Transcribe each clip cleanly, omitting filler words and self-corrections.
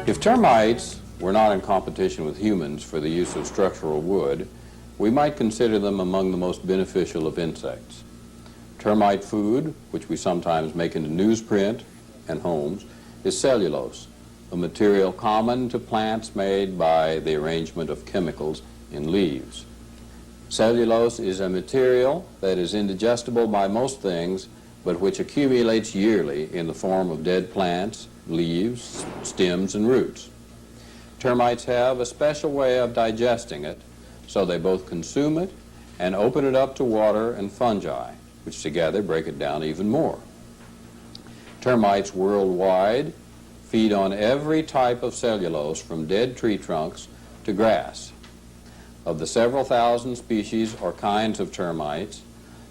If termites were not in competition with humans for the use of structural wood, we might consider them among the most beneficial of insects. Termite food, which we sometimes make into newsprint and homes, is cellulose, a material common to plants made by the arrangement of chemicals in leaves. Cellulose is a material that is indigestible by most things, but which accumulates yearly in the form of dead plants, leaves, stems, and roots. Termites have a special way of digesting it, so they both consume it and open it up to water and fungi, which together break it down even more. Termites worldwide feed on every type of cellulose, from dead tree trunks to grass. Of the several thousand species or kinds of termites,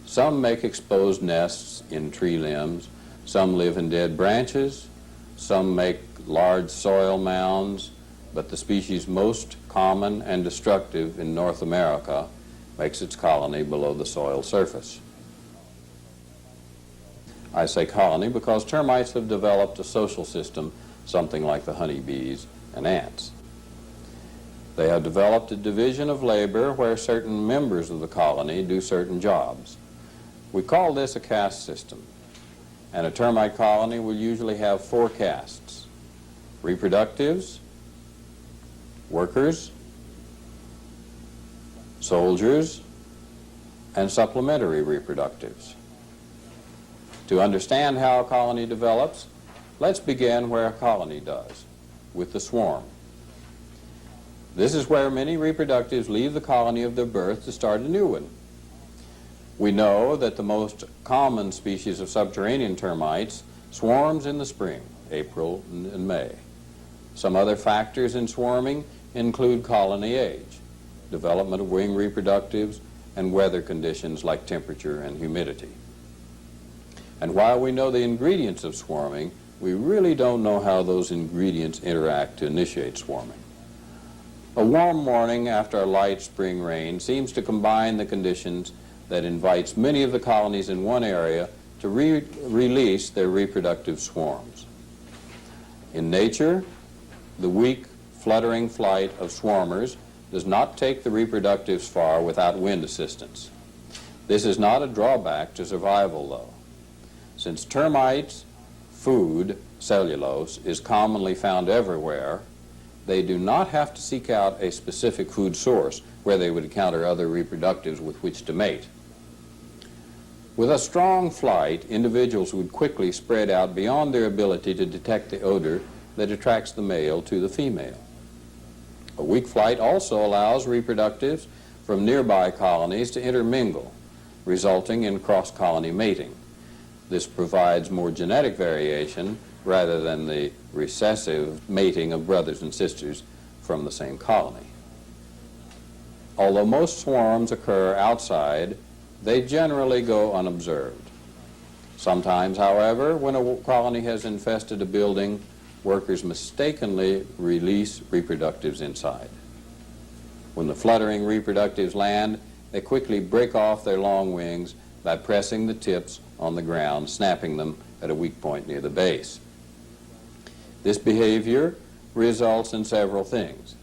some make exposed nests in tree limbs, some live in dead branches, some make large soil mounds, but the species most common and destructive in North America makes its colony below the soil surface. I say colony because termites have developed a social system something like the honeybees and ants. They have developed a division of labor where certain members of the colony do certain jobs. We call this a caste system, and a termite colony will usually have 4 castes: reproductives, workers, soldiers, and supplementary reproductives. To understand how a colony develops, let's begin where a colony does, with the swarm. This is where many reproductives leave the colony of their birth to start a new one. We know that the most common species of subterranean termites swarms in the spring, April and May. Some other factors in swarming include colony age, development of wing reproductives, and weather conditions like temperature and humidity. And while we know the ingredients of swarming, we really don't know how those ingredients interact to initiate swarming. A warm morning after a light spring rain seems to combine the conditions that invites many of the colonies in one area to release their reproductive swarms. In nature, the weak, fluttering flight of swarmers does not take the reproductives far without wind assistance. This is not a drawback to survival, though. Since termites' food, cellulose, is commonly found everywhere, they do not have to seek out a specific food source where they would encounter other reproductives with which to mate. With a strong flight, individuals would quickly spread out beyond their ability to detect the odor that attracts the male to the female. A weak flight also allows reproductives from nearby colonies to intermingle, resulting in cross-colony mating. This provides more genetic variation rather than the recessive mating of brothers and sisters from the same colony. Although most swarms occur outside, they generally go unobserved. Sometimes, however, when a colony has infested a building, workers mistakenly release reproductives inside. When the fluttering reproductives land, they quickly break off their long wings by pressing the tips on the ground, snapping them at a weak point near the base. This behavior results in several things.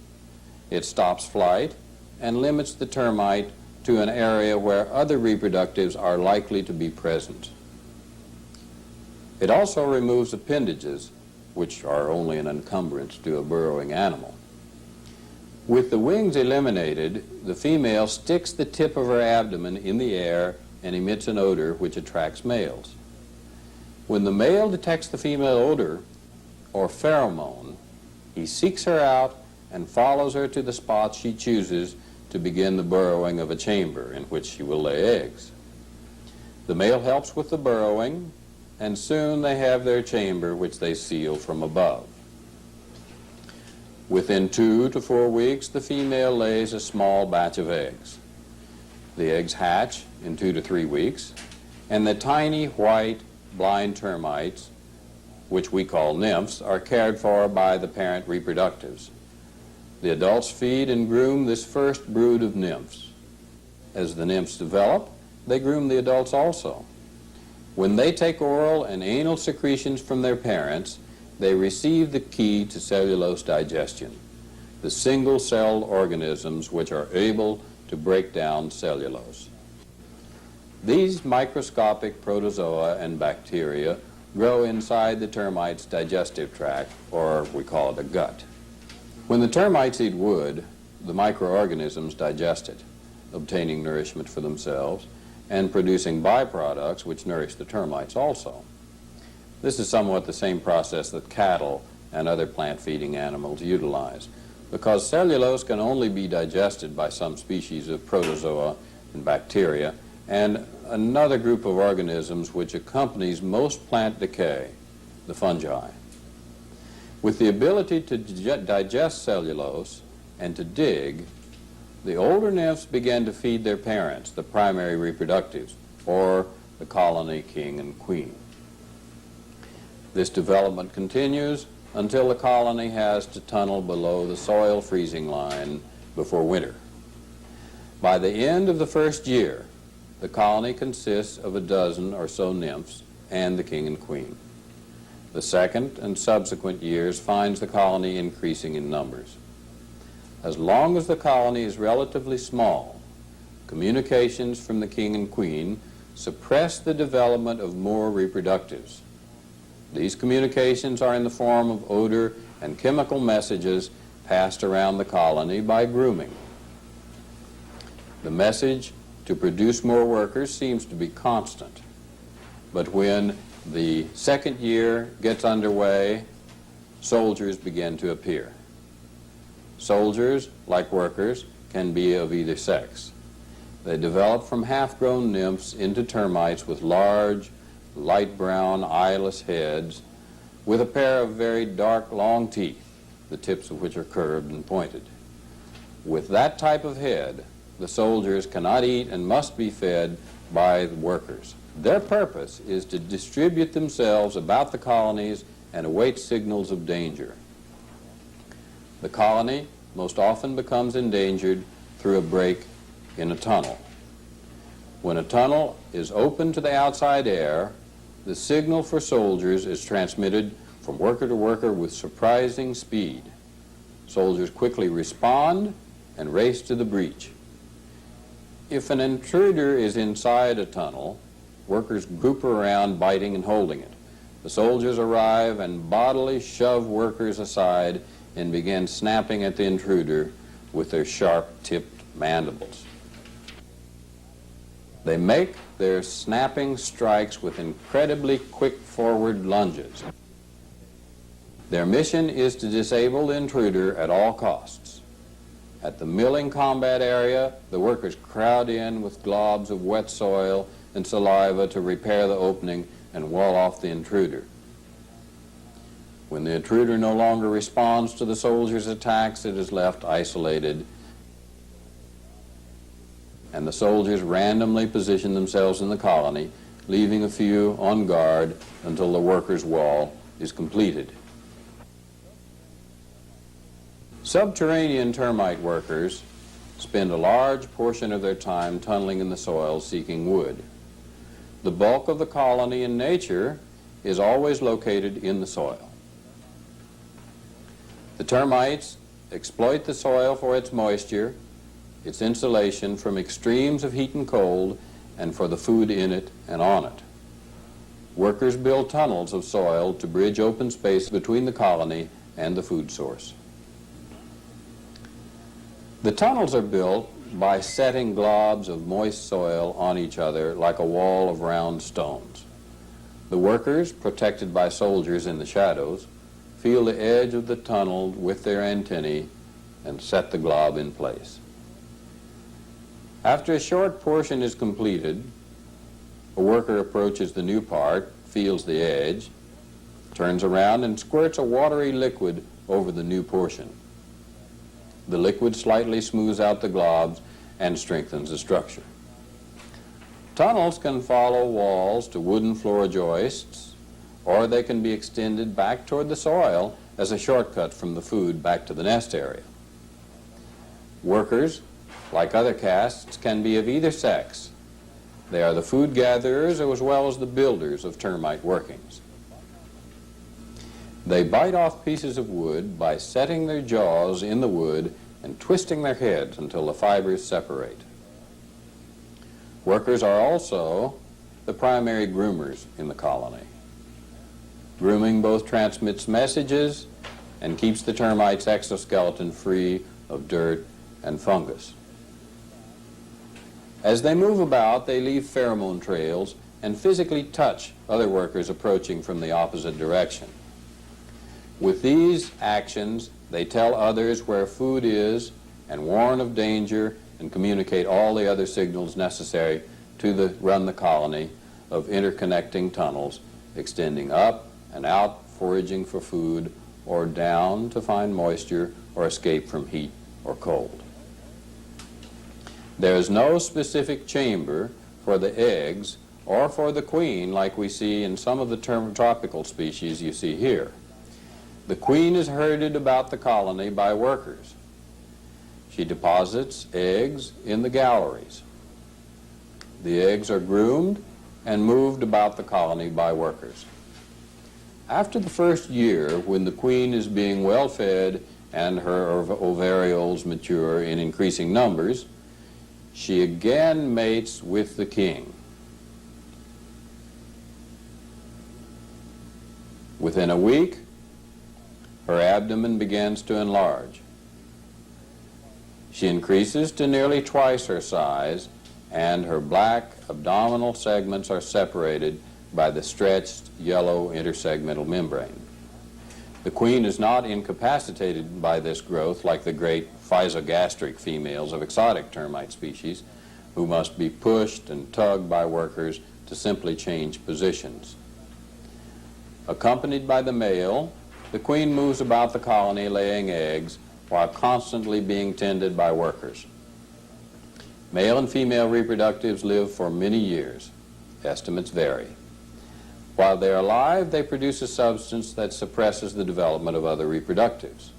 It stops flight and limits the termite to an area where other reproductives are likely to be present. It also removes appendages, which are only an encumbrance to a burrowing animal. With the wings eliminated, the female sticks the tip of her abdomen in the air and emits an odor which attracts males. When the male detects the female odor, or pheromone, he seeks her out and follows her to the spot she chooses to begin the burrowing of a chamber in which she will lay eggs. The male helps with the burrowing, and soon they have their chamber which they seal from above. Within 2 to 4 weeks, the female lays a small batch of eggs. The eggs hatch in 2 to 3 weeks, and the tiny white blind termites, which we call nymphs, are cared for by the parent reproductives. The adults feed and groom this first brood of nymphs. As the nymphs develop, they groom the adults also. When they take oral and anal secretions from their parents, they receive the key to cellulose digestion, the single-celled organisms which are able to break down cellulose. These microscopic protozoa and bacteria grow inside the termite's digestive tract, or we call it a gut. When the termites eat wood, the microorganisms digest it, obtaining nourishment for themselves and producing byproducts which nourish the termites also. This is somewhat the same process that cattle and other plant-feeding animals utilize, because cellulose can only be digested by some species of protozoa and bacteria and another group of organisms which accompanies most plant decay, the fungi. With the ability to digest cellulose and to dig, the older nymphs began to feed their parents, the primary reproductives, or the colony king and queen. This development continues until the colony has to tunnel below the soil freezing line before winter. By the end of the first year, the colony consists of a dozen or so nymphs and the king and queen. The second and subsequent years finds the colony increasing in numbers. As long as the colony is relatively small, communications from the king and queen suppress the development of more reproductives. These communications are in the form of odor and chemical messages passed around the colony by grooming. The message to produce more workers seems to be constant, but when the second year gets underway, soldiers begin to appear. Soldiers, like workers, can be of either sex. They develop from half-grown nymphs into termites with large, light brown, eyeless heads with a pair of very dark, long teeth, the tips of which are curved and pointed. With that type of head, the soldiers cannot eat and must be fed by the workers. Their purpose is to distribute themselves about the colonies and await signals of danger. The colony most often becomes endangered through a break in a tunnel. When a tunnel is open to the outside air, the signal for soldiers is transmitted from worker to worker with surprising speed. Soldiers quickly respond and race to the breach. If an intruder is inside a tunnel, workers group around, biting and holding it. The soldiers arrive and bodily shove workers aside and begin snapping at the intruder with their sharp-tipped mandibles. They make their snapping strikes with incredibly quick forward lunges. Their mission is to disable the intruder at all costs. At the milling combat area, the workers crowd in with globs of wet soil and saliva to repair the opening and wall off the intruder. When the intruder no longer responds to the soldiers' attacks, it is left isolated, and the soldiers randomly position themselves in the colony, leaving a few on guard until the workers' wall is completed. Subterranean termite workers spend a large portion of their time tunneling in the soil seeking wood. The bulk of the colony in nature is always located in the soil. The termites exploit the soil for its moisture, its insulation from extremes of heat and cold, and for the food in it and on it. Workers build tunnels of soil to bridge open space between the colony and the food source. The tunnels are built by setting globs of moist soil on each other like a wall of round stones. The workers, protected by soldiers in the shadows, feel the edge of the tunnel with their antennae and set the glob in place. After a short portion is completed, a worker approaches the new part, feels the edge, turns around and squirts a watery liquid over the new portion. The liquid slightly smooths out the globs and strengthens the structure. Tunnels can follow walls to wooden floor joists, or they can be extended back toward the soil as a shortcut from the food back to the nest area. Workers, like other castes, can be of either sex. They are the food gatherers as well as the builders of termite workings. They bite off pieces of wood by setting their jaws in the wood and twisting their heads until the fibers separate. Workers are also the primary groomers in the colony. Grooming both transmits messages and keeps the termite's exoskeleton free of dirt and fungus. As they move about, they leave pheromone trails and physically touch other workers approaching from the opposite direction. With these actions, they tell others where food is and warn of danger and communicate all the other signals necessary to run the colony of interconnecting tunnels extending up and out, foraging for food, or down to find moisture or escape from heat or cold. There is no specific chamber for the eggs or for the queen like we see in some of the tropical species you see here. The queen is herded about the colony by workers. She deposits eggs in the galleries. The eggs are groomed and moved about the colony by workers. After the first year, when the queen is being well fed and her ovarioles mature in increasing numbers, she again mates with the king. Within a week, her abdomen begins to enlarge. She increases to nearly twice her size, and her black abdominal segments are separated by the stretched yellow intersegmental membrane. The queen is not incapacitated by this growth like the great physogastric females of exotic termite species, who must be pushed and tugged by workers to simply change positions. Accompanied by the male, the queen moves about the colony laying eggs while constantly being tended by workers. Male and female reproductives live for many years. Estimates vary. While they are alive, they produce a substance that suppresses the development of other reproductives.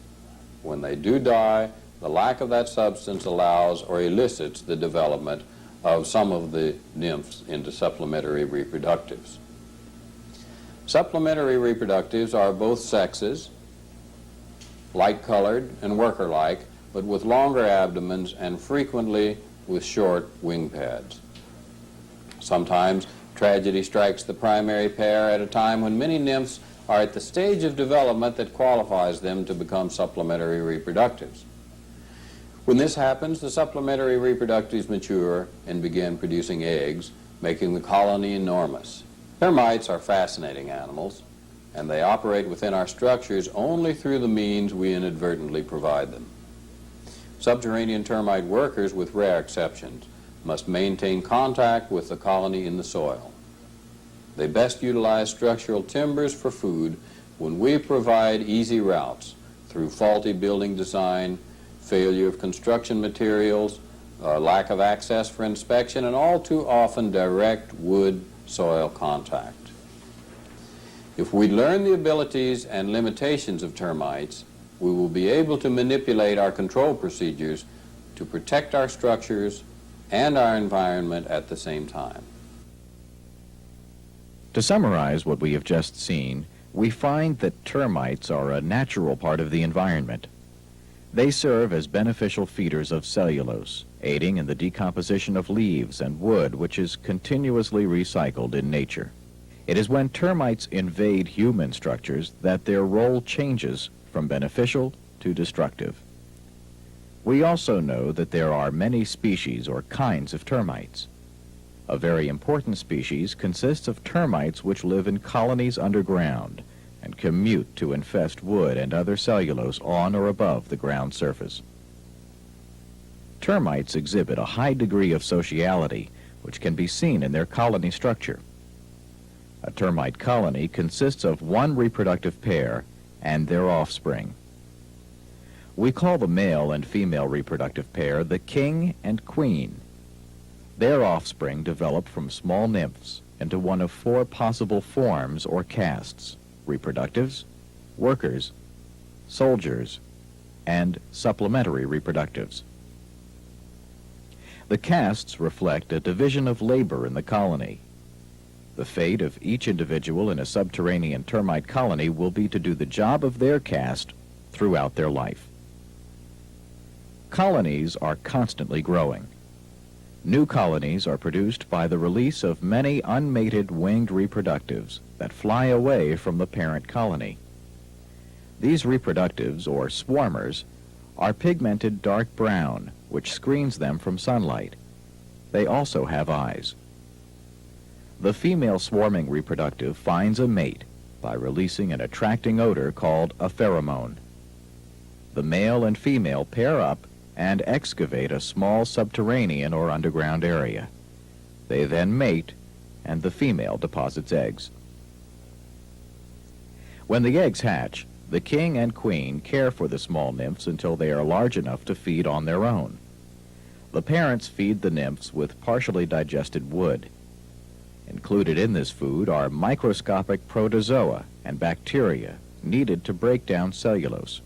When they do die, the lack of that substance allows or elicits the development of some of the nymphs into supplementary reproductives. Supplementary reproductives are both sexes, light-colored and worker-like, but with longer abdomens and frequently with short wing pads. Sometimes tragedy strikes the primary pair at a time when many nymphs are at the stage of development that qualifies them to become supplementary reproductives. When this happens, the supplementary reproductives mature and begin producing eggs, making the colony enormous. Termites are fascinating animals, and they operate within our structures only through the means we inadvertently provide them. Subterranean termite workers, with rare exceptions, must maintain contact with the colony in the soil. They best utilize structural timbers for food when we provide easy routes through faulty building design, failure of construction materials, lack of access for inspection, and all too often direct wood-soil contact. If we learn the abilities and limitations of termites, we will be able to manipulate our control procedures to protect our structures and our environment at the same time. To summarize what we have just seen, we find that termites are a natural part of the environment. They serve as beneficial feeders of cellulose, aiding in the decomposition of leaves and wood, which is continuously recycled in nature. It is when termites invade human structures that their role changes from beneficial to destructive. We also know that there are many species or kinds of termites. A very important species consists of termites which live in colonies underground and commute to infest wood and other cellulose on or above the ground surface. Termites exhibit a high degree of sociality, which can be seen in their colony structure. A termite colony consists of one reproductive pair and their offspring. We call the male and female reproductive pair the king and queen. Their offspring develop from small nymphs into one of four possible forms or castes: reproductives, workers, soldiers, and supplementary reproductives. The castes reflect a division of labor in the colony. The fate of each individual in a subterranean termite colony will be to do the job of their caste throughout their life. Colonies are constantly growing. New colonies are produced by the release of many unmated winged reproductives that fly away from the parent colony. These reproductives, or swarmers, are pigmented dark brown, which screens them from sunlight. They also have eyes. The female swarming reproductive finds a mate by releasing an attracting odor called a pheromone. The male and female pair up and excavate a small subterranean or underground area. They then mate, and the female deposits eggs. When the eggs hatch, the king and queen care for the small nymphs until they are large enough to feed on their own. The parents feed the nymphs with partially digested wood. Included in this food are microscopic protozoa and bacteria needed to break down cellulose.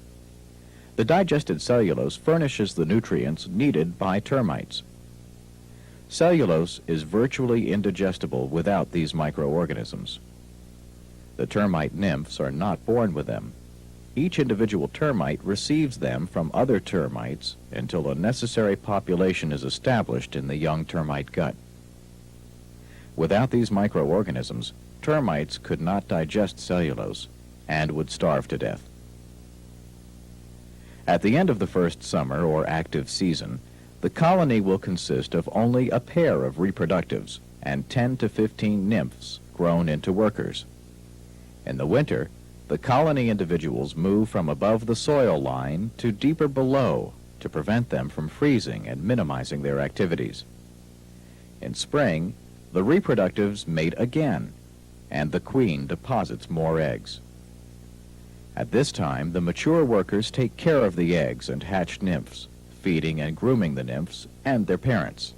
The digested cellulose furnishes the nutrients needed by termites. Cellulose is virtually indigestible without these microorganisms. The termite nymphs are not born with them. Each individual termite receives them from other termites until a necessary population is established in the young termite gut. Without these microorganisms, termites could not digest cellulose and would starve to death. At the end of the first summer or active season, the colony will consist of only a pair of reproductives and 10 to 15 nymphs grown into workers. In the winter, the colony individuals move from above the soil line to deeper below to prevent them from freezing and minimizing their activities. In spring, the reproductives mate again, and the queen deposits more eggs. At this time, the mature workers take care of the eggs and hatched nymphs, feeding and grooming the nymphs and their parents.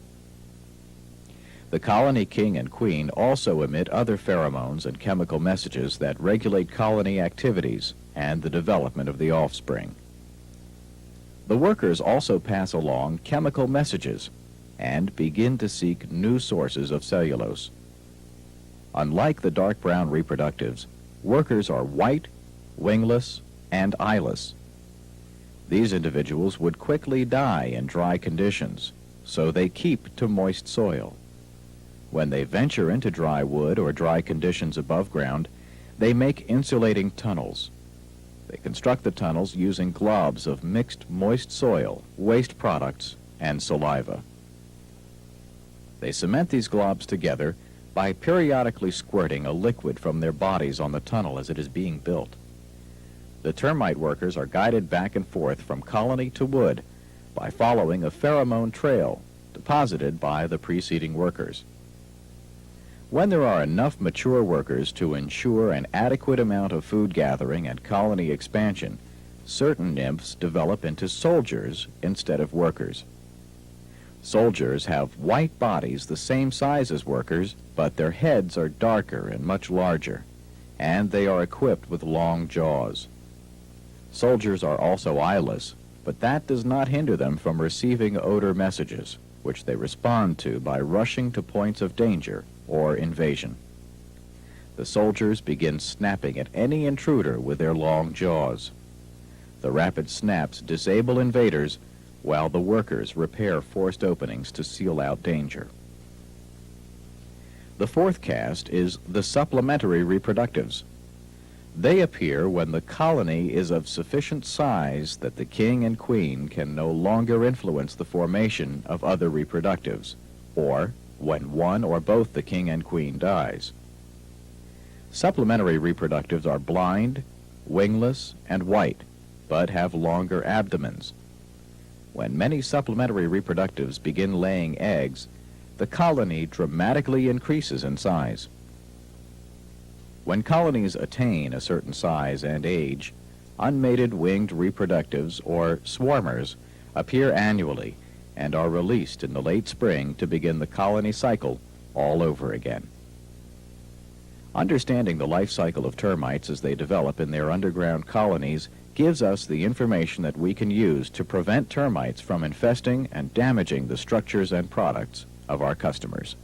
The colony king and queen also emit other pheromones and chemical messages that regulate colony activities and the development of the offspring. The workers also pass along chemical messages and begin to seek new sources of cellulose. Unlike the dark brown reproductives, workers are white, wingless, and eyeless. These individuals would quickly die in dry conditions, so they keep to moist soil. When they venture into dry wood or dry conditions above ground, they make insulating tunnels. They construct the tunnels using globs of mixed moist soil, waste products, and saliva. They cement these globs together by periodically squirting a liquid from their bodies on the tunnel as it is being built. The termite workers are guided back and forth from colony to wood by following a pheromone trail deposited by the preceding workers. When there are enough mature workers to ensure an adequate amount of food gathering and colony expansion, certain nymphs develop into soldiers instead of workers. Soldiers have white bodies the same size as workers, but their heads are darker and much larger, and they are equipped with long jaws. Soldiers are also eyeless, but that does not hinder them from receiving odor messages, which they respond to by rushing to points of danger or invasion. The soldiers begin snapping at any intruder with their long jaws. The rapid snaps disable invaders, while the workers repair forced openings to seal out danger. The fourth caste is the supplementary reproductives. They appear when the colony is of sufficient size that the king and queen can no longer influence the formation of other reproductives, or when one or both the king and queen dies. Supplementary reproductives are blind, wingless, and white, but have longer abdomens. When many supplementary reproductives begin laying eggs, the colony dramatically increases in size. When colonies attain a certain size and age, unmated winged reproductives, or swarmers, appear annually and are released in the late spring to begin the colony cycle all over again. Understanding the life cycle of termites as they develop in their underground colonies gives us the information that we can use to prevent termites from infesting and damaging the structures and products of our customers.